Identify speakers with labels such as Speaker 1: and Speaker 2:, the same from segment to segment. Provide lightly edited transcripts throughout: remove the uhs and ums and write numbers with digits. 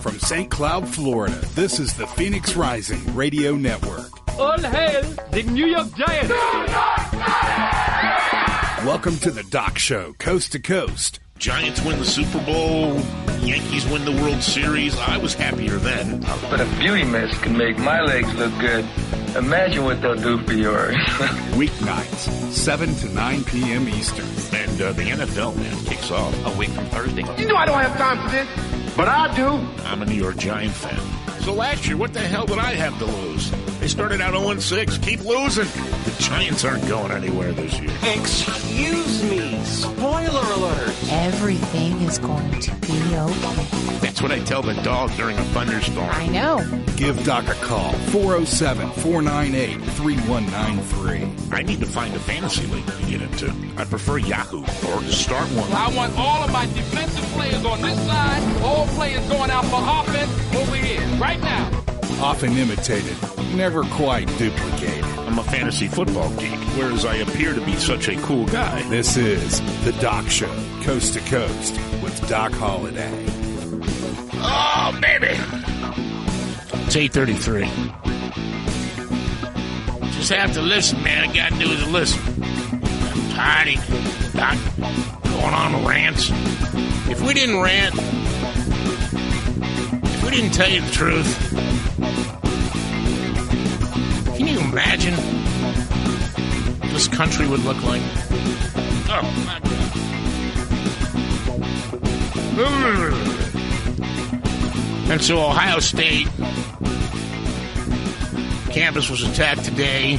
Speaker 1: From St. Cloud, Florida, this is the Phoenix Rising Radio Network.
Speaker 2: All hail the New York Giants!
Speaker 1: Welcome to the Doc Show, coast to coast.
Speaker 3: Giants win the Super Bowl, Yankees win the World Series. I was happier then.
Speaker 4: But a beauty mist can make my legs look good. Imagine what they'll do for yours.
Speaker 1: Weeknights, 7 to 9 p.m. Eastern.
Speaker 3: And the NFL, man, kicks off a week from Thursday.
Speaker 5: You know I don't have time for this, but I do.
Speaker 3: I'm a New York Giant fan. So last year, what the hell did I have to lose? They started out 0-6. Keep losing. The Giants aren't going anywhere this year.
Speaker 6: Excuse me. Spoiler alert.
Speaker 7: Everything is going to be okay.
Speaker 3: That's what I tell the dog during a thunderstorm.
Speaker 7: I know.
Speaker 1: Give Doc a call, 407-498-3193.
Speaker 3: I need to find a fantasy league to get into. I prefer Yahoo or to start one.
Speaker 2: I want all of my defensive players on this side, all players going out for offense over here, right now.
Speaker 1: Often imitated, never quite duplicated.
Speaker 3: I'm a fantasy football geek, whereas I appear to be such a cool guy.
Speaker 1: This is the Doc Show, coast to coast, with Doc Holliday.
Speaker 3: Oh, baby! It's 8:33. Just have to listen, man. All you gotta do is listen. I'm tired of Doc going on with rants. If we didn't rant, if we didn't tell you the truth, can you imagine what this country would look like? Oh, my God. And so Ohio State campus was attacked today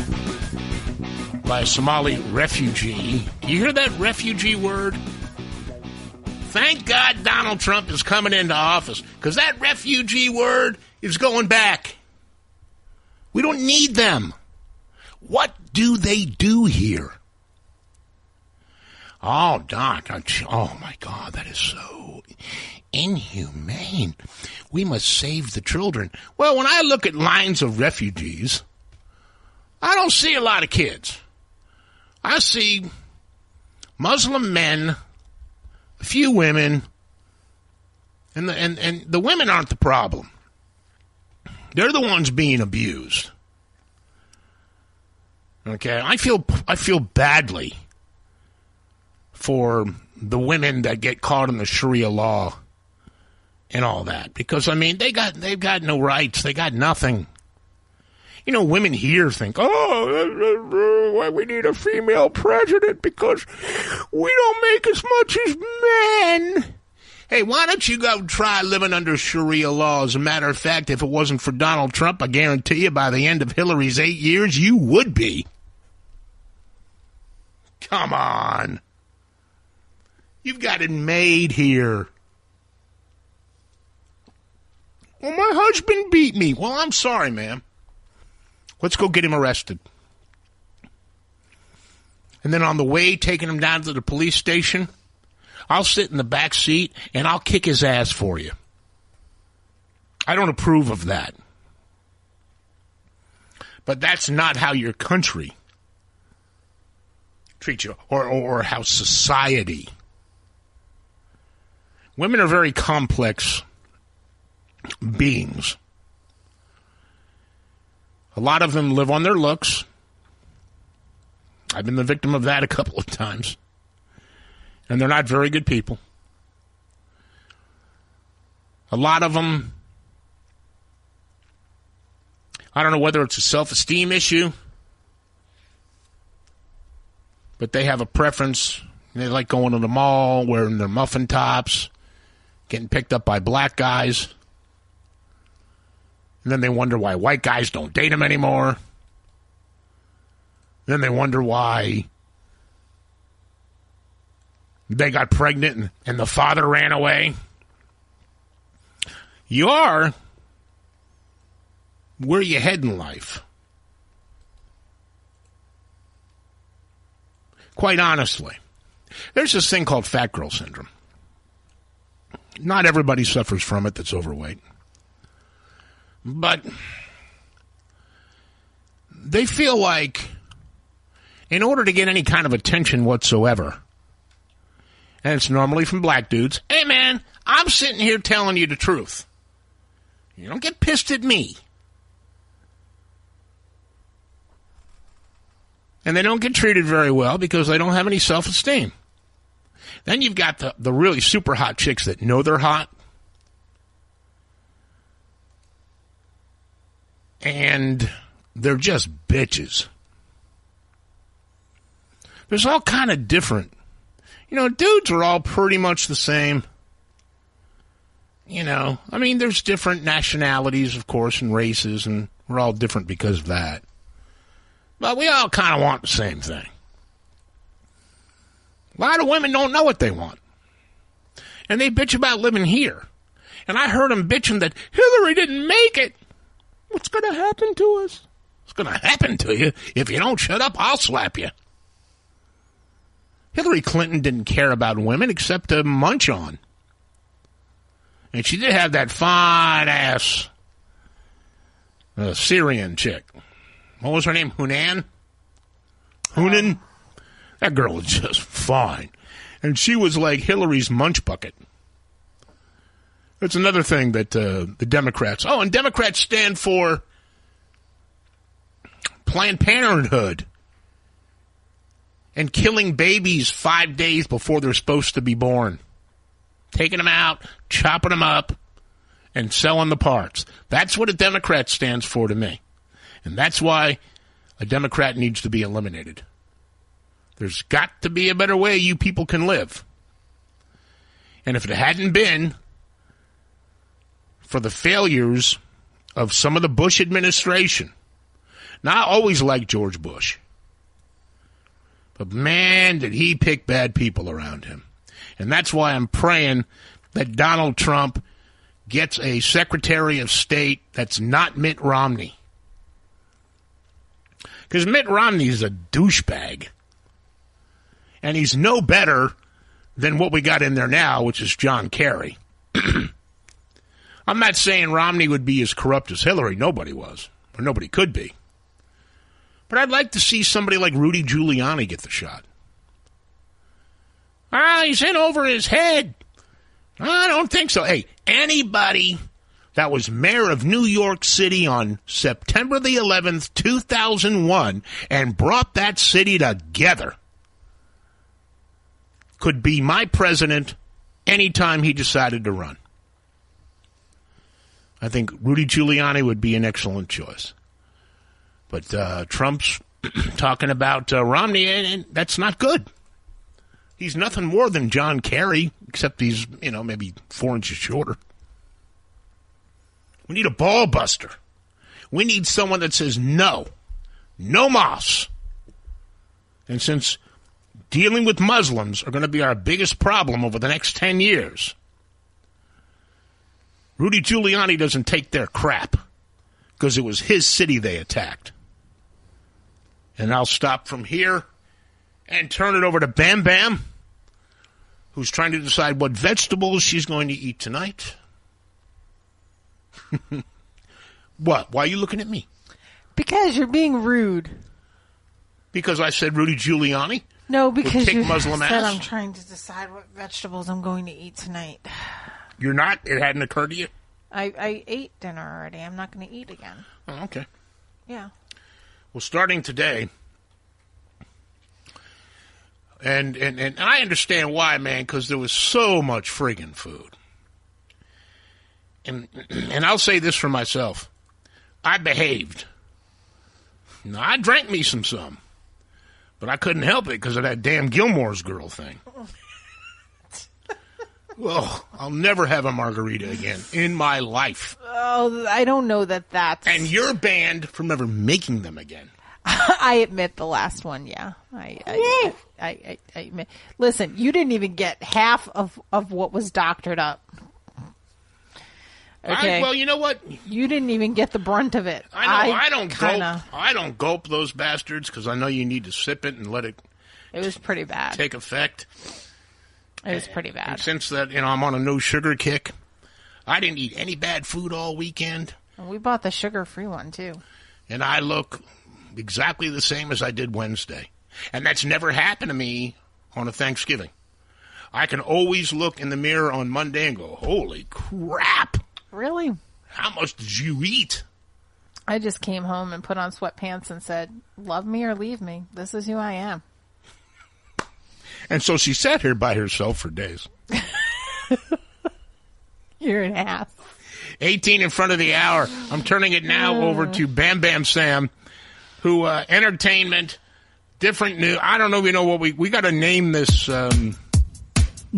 Speaker 3: by a Somali refugee. You hear that refugee word? Thank God Donald Trump is coming into office, because that refugee word is going back. We don't need them. What do they do here? Oh, Doc. Oh, my God. That is so inhumane. We must save the children. Well, when I look at lines of refugees, I don't see a lot of kids. I see Muslim men, a few women, and the women aren't the problem. They're the ones being abused. Okay, I feel badly for the women that get caught in the Sharia law and all that, because I mean they've got no rights, they got nothing. You know, women here think, oh, we need a female president because we don't make as much as men. Hey, why don't you go try living under Sharia law? As a matter of fact, if it wasn't for Donald Trump, I guarantee you by the end of Hillary's 8 years, you would be. Come on. You've got it made here. Well, my husband beat me. Well, I'm sorry, ma'am. Let's go get him arrested. And then on the way, taking him down to the police station, I'll sit in the back seat and I'll kick his ass for you. I don't approve of that. But that's not how your country treats you, or how society. Women are very complex beings. A lot of them live on their looks. I've been the victim of that a couple of times. And they're not very good people. A lot of them, I don't know whether it's a self-esteem issue, but they have a preference. They like going to the mall, wearing their muffin tops, getting picked up by black guys. And then they wonder why white guys don't date them anymore. Then they wonder why they got pregnant and the father ran away. You are where you head in life. Quite honestly, there's this thing called fat girl syndrome. Not everybody suffers from it that's overweight. But they feel like in order to get any kind of attention whatsoever, and it's normally from black dudes, hey man, I'm sitting here telling you the truth. You don't get pissed at me. And they don't get treated very well because they don't have any self-esteem. Then you've got the really super hot chicks that know they're hot. And they're just bitches. There's all kind of different. Dudes are all pretty much the same. There's different nationalities, of course, and races, and we're all different because of that. But we all kind of want the same thing. A lot of women don't know what they want. And they bitch about living here. And I heard them bitching that Hillary didn't make it. What's going to happen to us? What's going to happen to you? If you don't shut up, I'll slap you. Hillary Clinton didn't care about women except to munch on. And she did have that fine-ass Syrian chick. What was her name? Hunan? That girl was just fine. And she was like Hillary's munch bucket. That's another thing that the Democrats... Oh, and Democrats stand for Planned Parenthood and killing babies 5 days before they're supposed to be born. Taking them out, chopping them up, and selling the parts. That's what a Democrat stands for to me. And that's why a Democrat needs to be eliminated. There's got to be a better way you people can live. And if it hadn't been for the failures of some of the Bush administration, now I always liked George Bush, but man, did he pick bad people around him. And that's why I'm praying that Donald Trump gets a Secretary of State that's not Mitt Romney. Because Mitt Romney's a douchebag. And he's no better than what we got in there now, which is John Kerry. I'm not saying Romney would be as corrupt as Hillary. Nobody was. Or nobody could be. But I'd like to see somebody like Rudy Giuliani get the shot. He's in over his head. I don't think so. Hey, anybody that was mayor of New York City on September the 11th, 2001, and brought that city together could be my president anytime he decided to run. I think Rudy Giuliani would be an excellent choice. But Trump's talking about Romney, and that's not good. He's nothing more than John Kerry, except he's, maybe 4 inches shorter. We need a ball buster. We need someone that says no mas. And since dealing with Muslims are going to be our biggest problem over the next 10 years, Rudy Giuliani doesn't take their crap because it was his city they attacked. And I'll stop from here and turn it over to Bam Bam, who's trying to decide what vegetables she's going to eat tonight. What? Why are you looking at me?
Speaker 8: Because you're being rude.
Speaker 3: Because I said Rudy Giuliani?
Speaker 8: No, because you
Speaker 3: Muslim
Speaker 8: said
Speaker 3: ass?
Speaker 8: I'm trying to decide what vegetables I'm going to eat tonight.
Speaker 3: You're not? It hadn't occurred to you?
Speaker 8: I ate dinner already. I'm not going to eat again.
Speaker 3: Oh, okay.
Speaker 8: Yeah.
Speaker 3: Well, starting today, and I understand why, man, because there was so much friggin' food. And I'll say this for myself. I behaved. Now, I drank me some. But I couldn't help it because of that damn Gilmore's Girl thing. Well, I'll never have a margarita again in my life.
Speaker 8: Oh, I don't know that's...
Speaker 3: And you're banned from ever making them again.
Speaker 8: I admit the last one, yeah. I admit. Listen, you didn't even get half of what was doctored up. Okay.
Speaker 3: Well, you know what?
Speaker 8: You didn't even get the brunt of it.
Speaker 3: I don't gulp those bastards because I know you need to sip it and let it.
Speaker 8: It was pretty bad.
Speaker 3: Take effect.
Speaker 8: It was pretty bad.
Speaker 3: And since that, I'm on a no sugar kick. I didn't eat any bad food all weekend.
Speaker 8: And we bought the sugar-free one too.
Speaker 3: And I look exactly the same as I did Wednesday. And that's never happened to me on a Thanksgiving. I can always look in the mirror on Monday and go, holy crap.
Speaker 8: Really?
Speaker 3: How much did you eat?
Speaker 8: I just came home and put on sweatpants and said, love me or leave me. This is who I am.
Speaker 3: And so she sat here by herself for days.
Speaker 8: Year and a half.
Speaker 3: 18 in front of the hour. I'm turning it now over to Bam Bam Sam, who entertainment, different news. I don't know. You know what? We got to name this.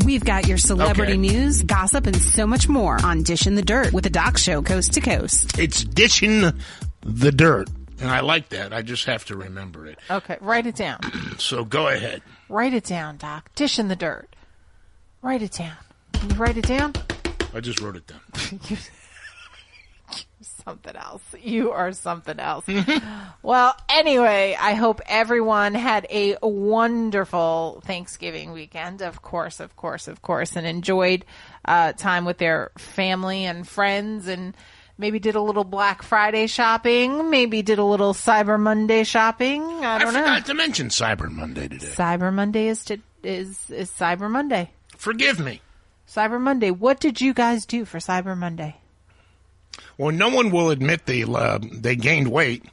Speaker 9: We've got your celebrity news, gossip, and so much more on Dishing the Dirt with the Doc Show, coast to coast.
Speaker 3: It's Dishing the Dirt, and I like that. I just have to remember it.
Speaker 8: Okay, write it down.
Speaker 3: So go ahead.
Speaker 8: Write it down, Doc. Dishing the Dirt. Write it down. Can you write it down?
Speaker 3: I just wrote it down.
Speaker 8: You're something else. You are something else. Well, anyway, I hope everyone had a wonderful Thanksgiving weekend, of course, and enjoyed time with their family and friends, and maybe did a little Black Friday shopping, maybe did a little Cyber Monday shopping. I
Speaker 3: forgot to mention Cyber Monday today.
Speaker 8: Cyber Monday is Cyber Monday.
Speaker 3: Forgive me.
Speaker 8: Cyber Monday. What did you guys do for Cyber Monday?
Speaker 3: Well, no one will admit they gained weight.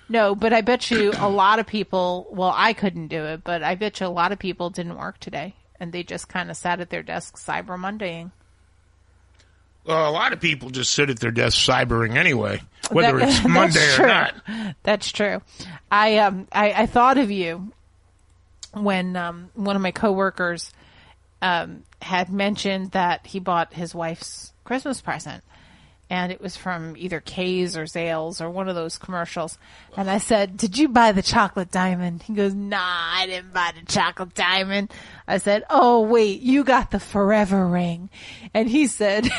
Speaker 8: No, but I bet you a lot of people, well, I couldn't do it, but I bet you a lot of people didn't work today, and they just kind of sat at their desk Cyber Mondaying.
Speaker 3: Well, a lot of people just sit at their desk cybering anyway, whether it's Monday or not.
Speaker 8: That's true. I thought of you when one of my coworkers had mentioned that he bought his wife's Christmas present, and it was from either Kay's or Zales or one of those commercials. And I said, did you buy the chocolate diamond? He goes, nah, I didn't buy the chocolate diamond. I said, oh, wait, you got the forever ring. And he said,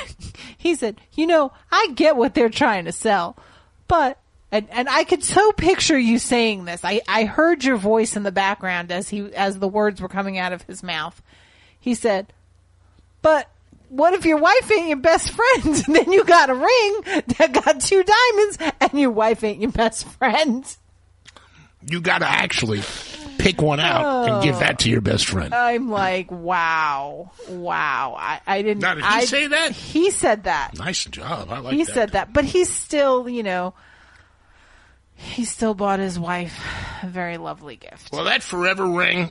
Speaker 8: you know, I get what they're trying to sell, but, and I could so picture you saying this. I heard your voice in the background as the words were coming out of his mouth. He said, but what if your wife ain't your best friend? And then you got a ring that got 2 diamonds and your wife ain't your best friend.
Speaker 3: You got to actually pick one out and give that to your best friend.
Speaker 8: I'm like, wow. I didn't.
Speaker 3: Now, did he say that?
Speaker 8: He said that.
Speaker 3: Nice job. I like that.
Speaker 8: He said that. But he's still, you know, he still bought his wife a very lovely gift.
Speaker 3: Well, that forever ring.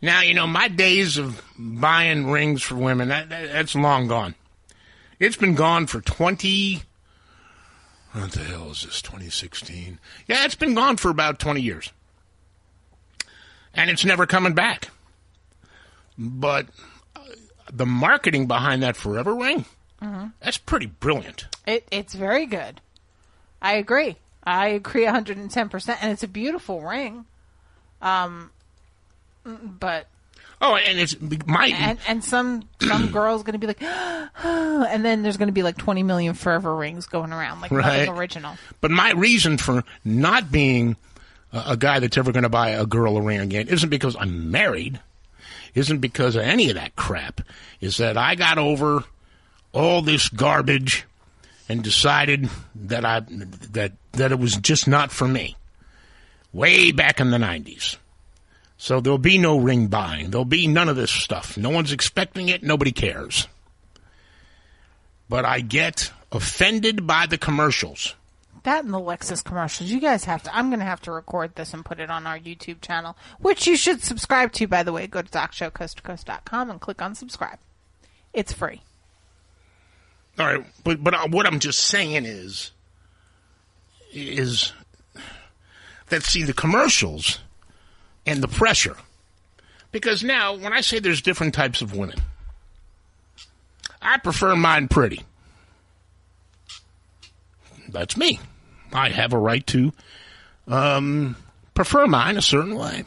Speaker 3: Now, you know, my days of buying rings for women, that's long gone. It's been gone for what the hell is this, 2016? Yeah, it's been gone for about 20 years. And it's never coming back. But the marketing behind that forever ring, that's pretty brilliant.
Speaker 8: It's very good. I agree 110%, and it's a beautiful ring. But
Speaker 3: and it's
Speaker 8: and some girl's going to be like, and then there's going to be like 20 million forever rings going around, like nothing original.
Speaker 3: But my reason for not being a guy that's ever going to buy a girl a ring again isn't because I'm married, isn't because of any of that crap. Is that I got over all this garbage and decided that that it was just not for me. Way back in the 90s. So there'll be no ring buying. There'll be none of this stuff. No one's expecting it. Nobody cares. But I get offended by the commercials.
Speaker 8: That and the Lexus commercials. You guys have to. I'm going to have to record this and put it on our YouTube channel, which you should subscribe to, by the way. Go to DocShowCoastToCoast.com and click on subscribe. It's free.
Speaker 3: All right. But what I'm just saying is that, see, the commercials and the pressure. Because now, when I say there's different types of women, I prefer mine pretty. That's me. I have a right to prefer mine a certain way.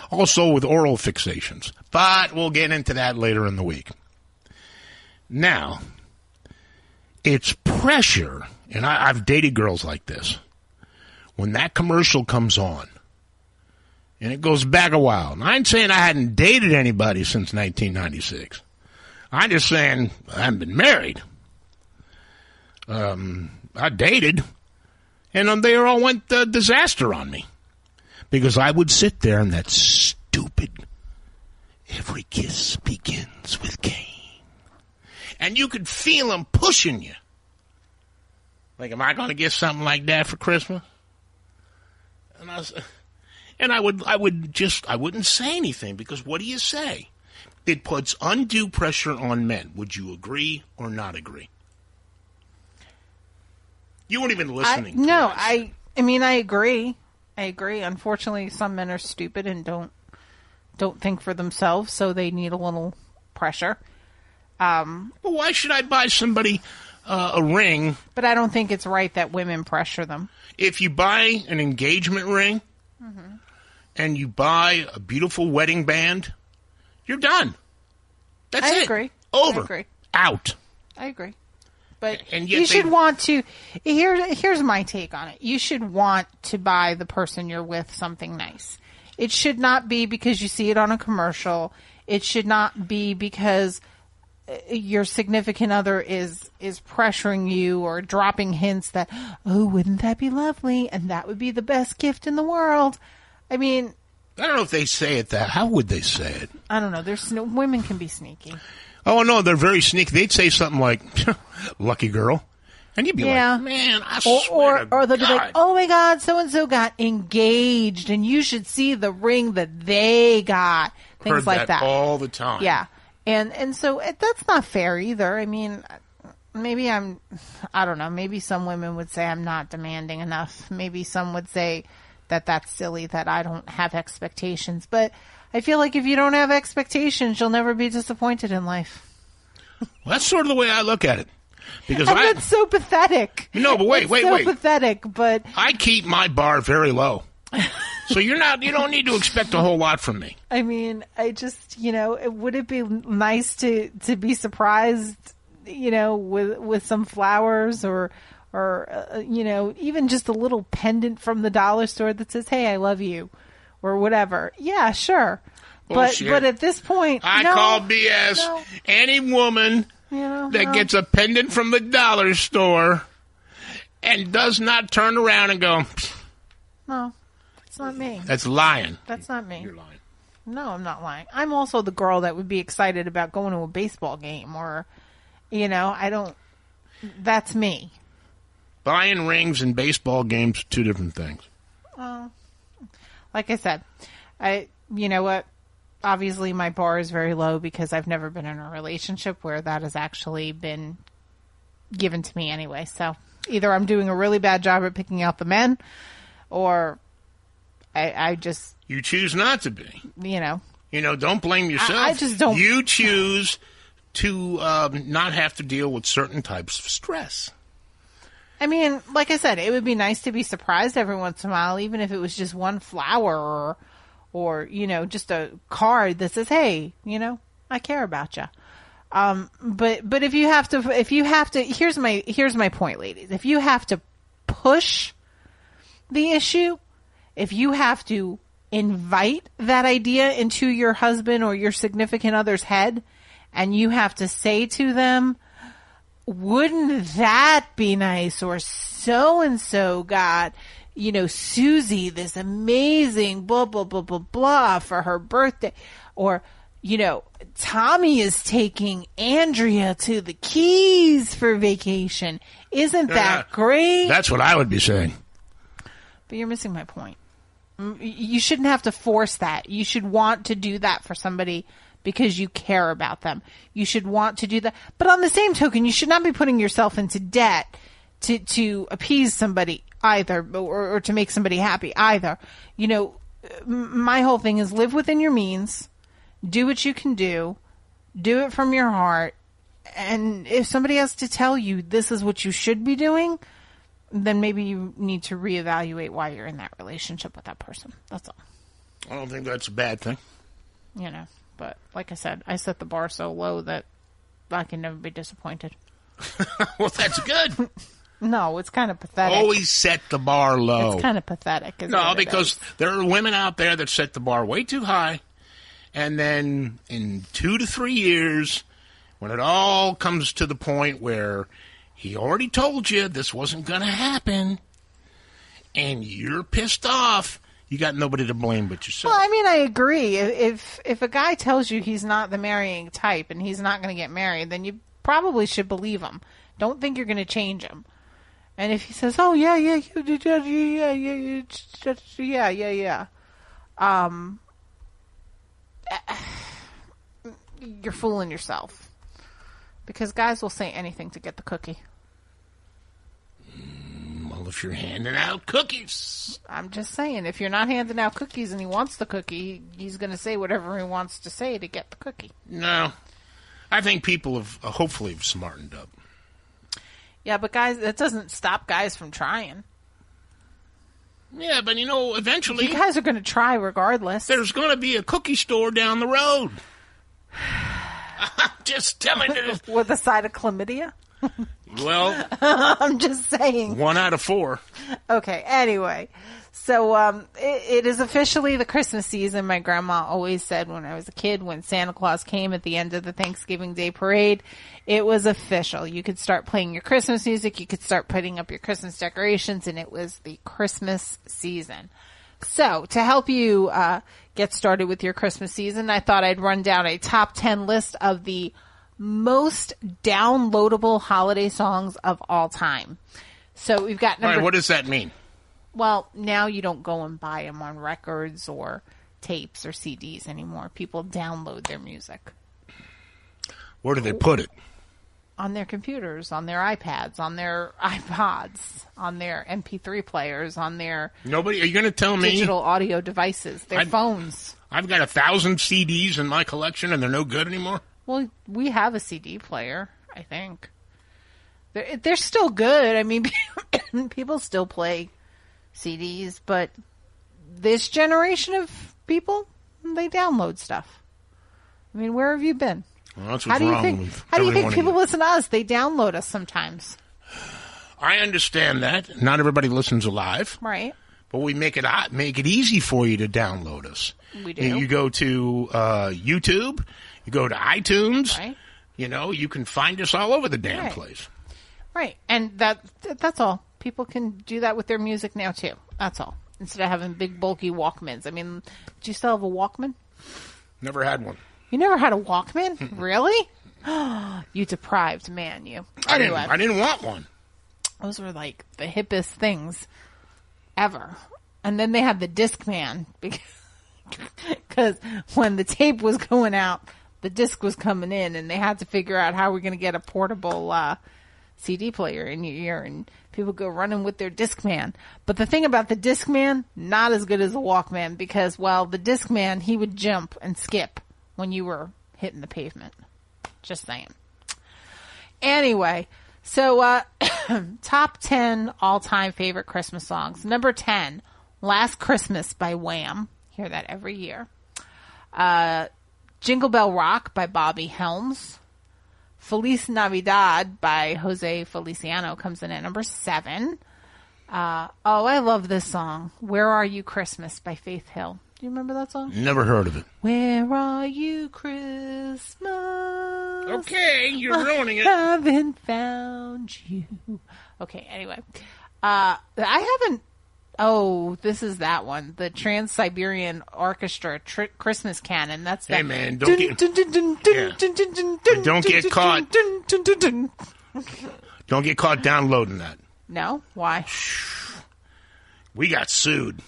Speaker 3: Also with oral fixations. But we'll get into that later in the week. Now, it's pressure, and I've dated girls like this. When that commercial comes on, and it goes back a while. And I ain't saying I hadn't dated anybody since 1996. I'm just saying I haven't been married. I dated, and they all went disaster on me. Because I would sit there and that stupid, every kiss begins with Cain. and you could feel him pushing you. Like, am I going to get something like that for Christmas? And I wouldn't say anything, because what do you say? It puts undue pressure on men. Would you agree or not agree? You weren't even listening.
Speaker 8: I mean, I agree. I agree. Unfortunately, some men are stupid and don't think for themselves, so they need a little pressure.
Speaker 3: Well, why should I buy somebody a ring?
Speaker 8: But I don't think it's right that women pressure them.
Speaker 3: If you buy an engagement ring and you buy a beautiful wedding band, you're done. That's it.
Speaker 8: I agree.
Speaker 3: Over.
Speaker 8: I agree.
Speaker 3: Out.
Speaker 8: I agree. But
Speaker 3: and yet
Speaker 8: you should want to. Here's my take on it. You should want to buy the person you're with something nice. It should not be because you see it on a commercial. It should not be because your significant other is pressuring you or dropping hints that, oh, wouldn't that be lovely? And that would be the best gift in the world. I mean,
Speaker 3: I don't know if they say it that. How would they say it?
Speaker 8: I don't know. Women can be sneaky.
Speaker 3: Oh, no, they're very sneaky. They'd say something like, lucky girl. And you'd be like, man, I swear
Speaker 8: or they'll
Speaker 3: God.
Speaker 8: be like, oh, my God, so-and-so got engaged, and you should see the ring that they got. Things
Speaker 3: Heard
Speaker 8: like that.
Speaker 3: all the time.
Speaker 8: Yeah. And so that's not fair either. I mean, maybe I don't know. Maybe some women would say I'm not demanding enough. Maybe some would say that that's silly, that I don't have expectations. But I feel like if you don't have expectations, you'll never be disappointed in life.
Speaker 3: Well, that's sort of the way I look at it. Because
Speaker 8: that's so pathetic.
Speaker 3: No, but wait.
Speaker 8: So pathetic, but
Speaker 3: I keep my bar very low. So you don't need to expect a whole lot from me.
Speaker 8: I mean, I just, would it be nice to be surprised, with some flowers or even just a little pendant from the dollar store that says, hey, I love you, or whatever. Yeah, sure.
Speaker 3: Bullshit.
Speaker 8: But at this point,
Speaker 3: I call BS.
Speaker 8: No.
Speaker 3: Any woman that gets a pendant from the dollar store and does not turn around and go,
Speaker 8: no, it's not me.
Speaker 3: That's lying.
Speaker 8: That's not me.
Speaker 3: You're lying.
Speaker 8: No, I'm not lying. I'm also the girl that would be excited about going to a baseball game or, that's me.
Speaker 3: Buying rings and baseball games, two different things.
Speaker 8: Like I said, you know what? Obviously, my bar is very low because I've never been in a relationship where that has actually been given to me anyway. So either I'm doing a really bad job at picking out the men, or I just...
Speaker 3: You choose not to be. Don't blame yourself.
Speaker 8: I just don't...
Speaker 3: You choose to not have to deal with certain types of stress.
Speaker 8: I mean, like I said, it would be nice to be surprised every once in a while, even if it was just one flower or just a card that says, hey, I care about you. But if you have to, here's my point, ladies. If you have to push the issue, if you have to invite that idea into your husband or your significant other's head, and you have to say to them, wouldn't that be nice? Or so-and-so got, Susie this amazing blah, blah, blah, blah, blah for her birthday. Or, Tommy is taking Andrea to the Keys for vacation. Isn't that great?
Speaker 3: That's what I would be saying.
Speaker 8: But you're missing my point. You shouldn't have to force that. You should want to do that for somebody because you care about them. You should want to do that. But on the same token, you should not be putting yourself into debt to appease somebody either, or to make somebody happy either. My whole thing is live within your means, do what you can do it from your heart. And if somebody has to tell you this is what you should be doing, then maybe you need to reevaluate why you're in that relationship with that person. That's all.
Speaker 3: I don't think that's a bad thing.
Speaker 8: But like I said, I set the bar so low that I can never be disappointed.
Speaker 3: Well, that's good.
Speaker 8: No, it's kind of pathetic.
Speaker 3: Always set the bar low.
Speaker 8: It's kind of pathetic.
Speaker 3: No, because there are women out there that set the bar way too high, and then in 2 to 3 years, when it all comes to the point where he already told you this wasn't going to happen, and you're pissed off, you got nobody to blame but yourself.
Speaker 8: Well, I mean, I agree. If a guy tells you he's not the marrying type and he's not going to get married, then you probably should believe him. Don't think you're going to change him. And if he says, "Oh yeah, you're fooling yourself, because guys will say anything to get the cookie."
Speaker 3: Well, if you're handing out cookies,
Speaker 8: I'm just saying, if you're not handing out cookies and he wants the cookie, he's going to say whatever he wants to say to get the cookie.
Speaker 3: No, I think people have hopefully smartened up.
Speaker 8: Yeah, but guys, that doesn't stop guys from trying.
Speaker 3: Yeah, but eventually...
Speaker 8: You guys are going to try regardless.
Speaker 3: There's going to be a cookie store down the road. I'm just telling you.
Speaker 8: With a side of chlamydia?
Speaker 3: Well...
Speaker 8: I'm just saying.
Speaker 3: 1 out of 4.
Speaker 8: Okay, anyway. So, it is officially the Christmas season. My grandma always said when I was a kid, when Santa Claus came at the end of the Thanksgiving Day parade, it was official. You could start playing your Christmas music, you could start putting up your Christmas decorations, and it was the Christmas season. So, to help you get started with your Christmas season, I thought I'd run down a top 10 list of the most downloadable holiday songs of all time. So, we've got
Speaker 3: All right, what does that mean?
Speaker 8: Well, now you don't go and buy them on records or tapes or CDs anymore. People download their music.
Speaker 3: Where do they put it?
Speaker 8: On their computers, on their iPads, on their iPods, on their MP3 players, on their
Speaker 3: Are you going to tell me?
Speaker 8: Digital audio devices, their phones.
Speaker 3: I've got 1,000 CDs in my collection and they're no good anymore?
Speaker 8: Well, we have a CD player, I think. They're still good. I mean, people still play CDs, but this generation of people, they download stuff. I mean, where have you been?
Speaker 3: Well, that's what's wrong with
Speaker 8: How do you think
Speaker 3: everyone
Speaker 8: people
Speaker 3: here.
Speaker 8: listen to us? They download us sometimes.
Speaker 3: I understand that. Not everybody listens live.
Speaker 8: Right.
Speaker 3: But we make it easy for you to download us.
Speaker 8: We do.
Speaker 3: You go to YouTube, you go to iTunes,
Speaker 8: Right.
Speaker 3: You can find us all over the damn
Speaker 8: Right.
Speaker 3: place.
Speaker 8: Right. And that's all. People can do that with their music now, too. That's all. Instead of having big, bulky Walkmans. I mean, do you still have a Walkman?
Speaker 3: Never had one.
Speaker 8: You never had a Walkman? Really? You deprived man, you. Anyway.
Speaker 3: I didn't want one.
Speaker 8: Those were like the hippest things ever. And then they had the Discman because when the tape was going out, the disc was coming in, and they had to figure out how we're going to get a portable CD player in your ear, and people go running with their Discman. But the thing about the Discman, not as good as the Walkman, because, well, the Discman, he would jump and skip when you were hitting the pavement. Just saying. Anyway, so top 10 all-time favorite Christmas songs. Number 10, Last Christmas by Wham. Hear that every year. Jingle Bell Rock by Bobby Helms. Feliz Navidad by Jose Feliciano comes in at number 7. I love this song. Where Are You Christmas by Faith Hill. Do you remember that song?
Speaker 3: Never heard of it.
Speaker 8: Where are you Christmas?
Speaker 3: Okay, you're ruining it.
Speaker 8: I haven't found you. Okay, anyway. I haven't... Oh, this is that one. The Trans-Siberian Orchestra Christmas Canon. That's that.
Speaker 3: Hey, man, don't get caught. Don't get caught downloading that.
Speaker 8: No? Why?
Speaker 3: We got sued.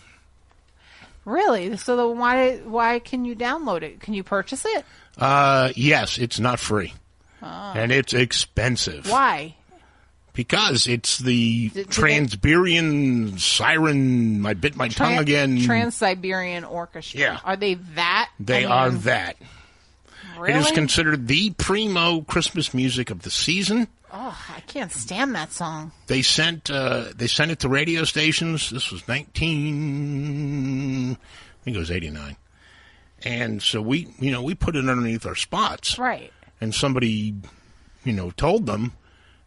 Speaker 8: Really? So why can you download it? Can you purchase it?
Speaker 3: Yes, it's not free. And it's expensive.
Speaker 8: Why?
Speaker 3: Because it's the Trans-Siberian Siren. I bit my tongue again.
Speaker 8: Trans-Siberian Orchestra.
Speaker 3: Yeah.
Speaker 8: Are they that?
Speaker 3: They are that.
Speaker 8: Really?
Speaker 3: It is considered the primo Christmas music of the season.
Speaker 8: Oh, I can't stand that song.
Speaker 3: They sent it to radio stations. This was 89. And so we put it underneath our spots.
Speaker 8: Right.
Speaker 3: And somebody, told them,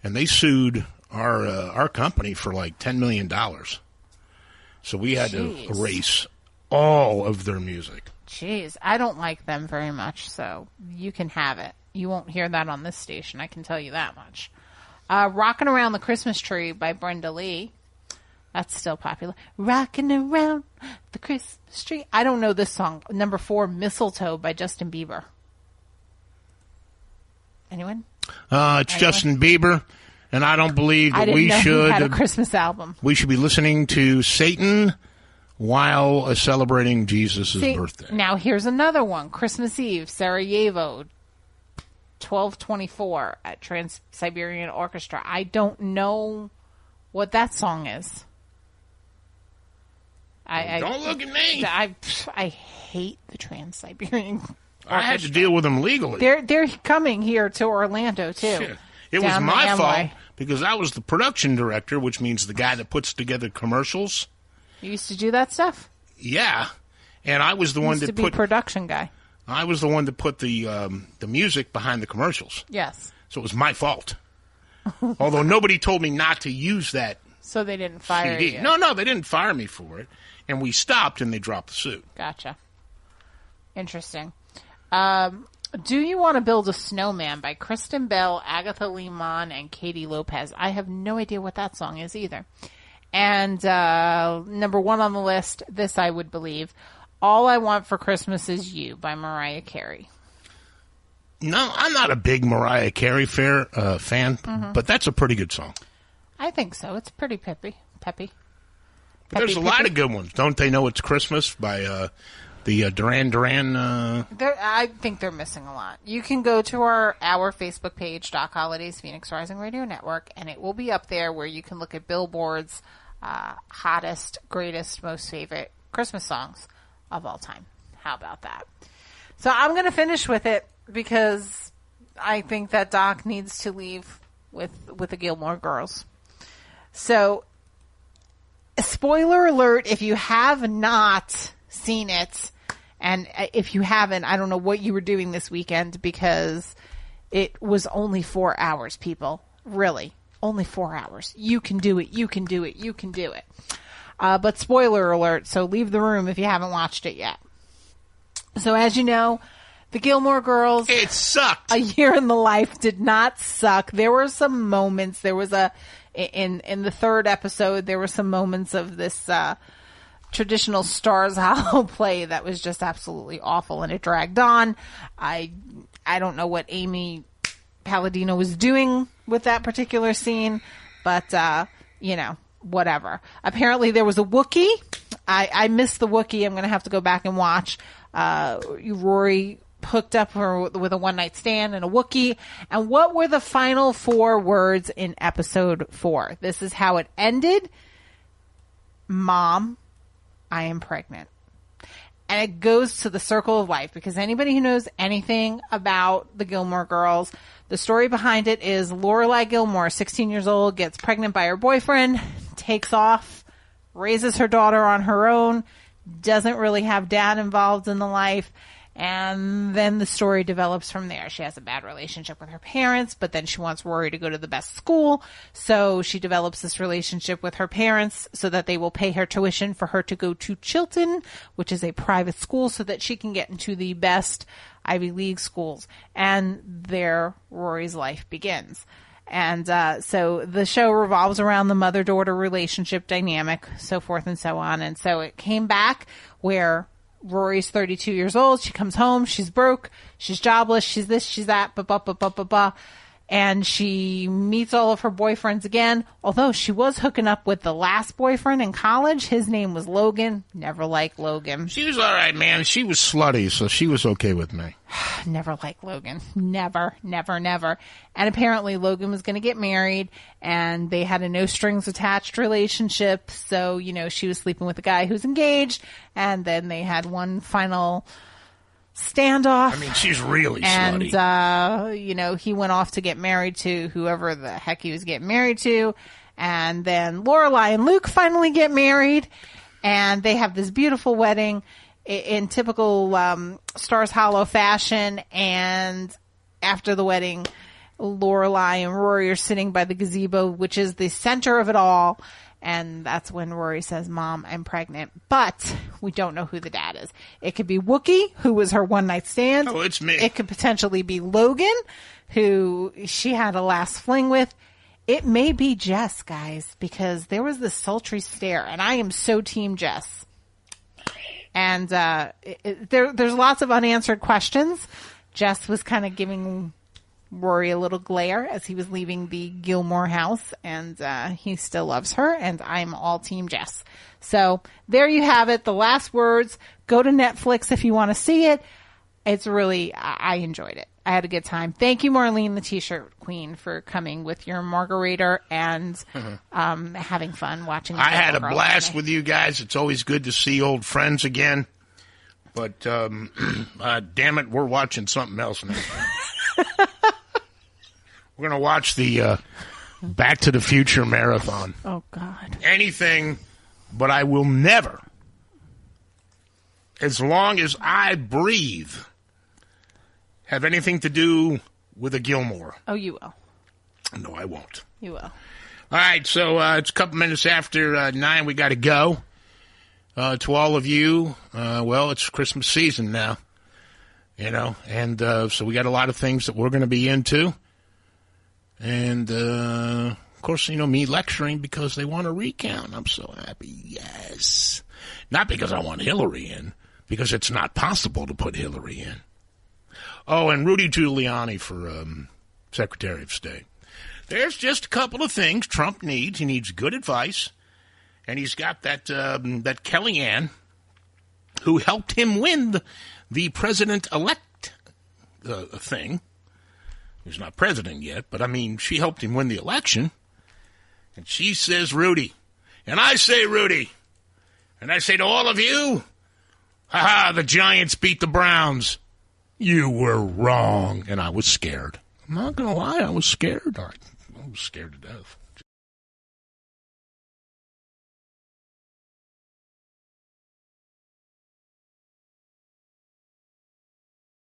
Speaker 3: and they sued our company for like $10 million. So we had to erase all of their music.
Speaker 8: Jeez, I don't like them very much, so you can have it. You won't hear that on this station, I can tell you that much. Rockin' Around the Christmas Tree by Brenda Lee. That's still popular. Rockin' Around the Christmas Tree. I don't know this song. Number 4, Mistletoe by Justin Bieber. Anyone?
Speaker 3: It's Justin Bieber, and I don't believe that we
Speaker 8: He
Speaker 3: should
Speaker 8: had a Christmas album.
Speaker 3: We should be listening to Satan while celebrating Jesus' birthday.
Speaker 8: Now here's another one. Christmas Eve, Sarajevo, 12:24 at Trans-Siberian Orchestra. I don't know what that song is.
Speaker 3: Don't look at me.
Speaker 8: I hate the Trans-Siberian Orchestra.
Speaker 3: I had to deal with them legally.
Speaker 8: They're coming here to Orlando too.
Speaker 3: Shit. It was my fault because I was the production director, which means the guy that puts together commercials.
Speaker 8: You used to do that stuff?
Speaker 3: Yeah, and I was the one that put
Speaker 8: production guy.
Speaker 3: I was the one that put the music behind the commercials.
Speaker 8: Yes.
Speaker 3: So it was my fault. Although nobody told me not to use that.
Speaker 8: So they didn't fire
Speaker 3: CD.
Speaker 8: you.
Speaker 3: No, they didn't fire me for it, and we stopped, and they dropped the suit.
Speaker 8: Gotcha. Interesting. Do You Want to Build a Snowman by Kristen Bell, Agatha Lee Mann, and Katie Lopez. I have no idea what that song is either. And number one on the list, this I would believe, All I Want for Christmas Is You by Mariah Carey.
Speaker 3: No, I'm not a big Mariah Carey fan, but that's a pretty good song.
Speaker 8: I think so. It's pretty peppy.
Speaker 3: But there's a lot of good ones. Don't They Know It's Christmas by the Duran Duran.
Speaker 8: I think they're missing a lot. You can go to our Facebook page, Doc Holliday's Phoenix Rising Radio Network, and it will be up there where you can look at Billboard's hottest, greatest, most favorite Christmas songs of all time. How about that? So I'm going to finish with it because I think that Doc needs to leave with the Gilmore Girls. So, spoiler alert, if you have not seen it, and if you haven't, I don't know what you were doing this weekend because it was only 4 hours, people. Really. Only 4 hours. You can do it. You can do it. You can do it. But spoiler alert, so leave the room if you haven't watched it yet. So as you know, the Gilmore Girls.
Speaker 3: It sucked.
Speaker 8: A Year in the Life did not suck. There were some moments. There was in the third episode, there were some moments of this, traditional Stars Hollow play that was just absolutely awful, and it dragged on. I don't know what Amy Palladino was doing with that particular scene, but whatever. Apparently there was a Wookiee. I missed the Wookiee. I'm going to have to go back and watch. Rory hooked up with a one-night stand and a Wookiee. And what were the final 4 words in episode 4? This is how it ended. Mom, I am pregnant. And it goes to the circle of life because anybody who knows anything about the Gilmore Girls, the story behind it is Lorelai Gilmore, 16 years old, gets pregnant by her boyfriend, takes off, raises her daughter on her own, doesn't really have dad involved in the life, and then the story develops from there. She has a bad relationship with her parents, but then she wants Rory to go to the best school, so she develops this relationship with her parents so that they will pay her tuition for her to go to Chilton, which is a private school, so that she can get into the best Ivy League schools. And there, Rory's life begins. And so the show revolves around the mother-daughter relationship dynamic, so forth and so on. And so it came back where Rory's 32 years old. She comes home. She's broke. She's jobless. She's this, she's that, and she meets all of her boyfriends again. Although she was hooking up with the last boyfriend in college. His name was Logan. Never liked Logan.
Speaker 3: She was all right, man. She was slutty, so she was okay with me.
Speaker 8: Never liked Logan. Never. And apparently Logan was going to get married, and they had a no-strings-attached relationship. So, she was sleeping with a guy who's engaged, and then they had one final standoff.
Speaker 3: I mean, she's really slutty.
Speaker 8: And, he went off to get married to whoever the heck he was getting married to. And then Lorelai and Luke finally get married, and they have this beautiful wedding in typical Stars Hollow fashion. And after the wedding, Lorelai and Rory are sitting by the gazebo, which is the center of it all. And that's when Rory says, Mom, I'm pregnant. But we don't know who the dad is. It could be Wookiee, who was her one-night stand.
Speaker 3: Oh, it's me.
Speaker 8: It could potentially be Logan, who she had a last fling with. It may be Jess, guys, because there was this sultry stare. And I am so team Jess. And there's lots of unanswered questions. Jess was kind of giving Rory a little glare as he was leaving the Gilmore house, and he still loves her, and I'm all Team Jess. So there you have it. The last words. Go to Netflix if you want to see it. It's really, I enjoyed it. I had a good time. Thank you, Marlene, the T-shirt queen, for coming with your margarita and having fun watching.
Speaker 3: I had a blast with you guys. It's always good to see old friends again. But damn it, we're watching something else now. We're going to watch the Back to the Future marathon.
Speaker 8: Oh, God.
Speaker 3: Anything, but I will never, as long as I breathe, have anything to do with a Gilmore.
Speaker 8: Oh, you will.
Speaker 3: No, I won't.
Speaker 8: You will.
Speaker 3: All right, so it's a couple minutes after 9. We got to go. To all of you, well, it's Christmas season now, you know, and so we got a lot of things that we're going to be into. And, of course, you know, me lecturing because they want a recount. I'm so happy. Yes. Not because I want Hillary in, because it's not possible to put Hillary in. Oh, and Rudy Giuliani for Secretary of State. There's just a couple of things Trump needs. He needs good advice. And he's got that Kellyanne, who helped him win the president-elect thing. He's not president yet, but, I mean, she helped him win the election. And she says, Rudy. And I say, Rudy. And I say to all of you, ha-ha, the Giants beat the Browns. You were wrong. And I was scared. I'm not going to lie, I was scared. I was scared to death.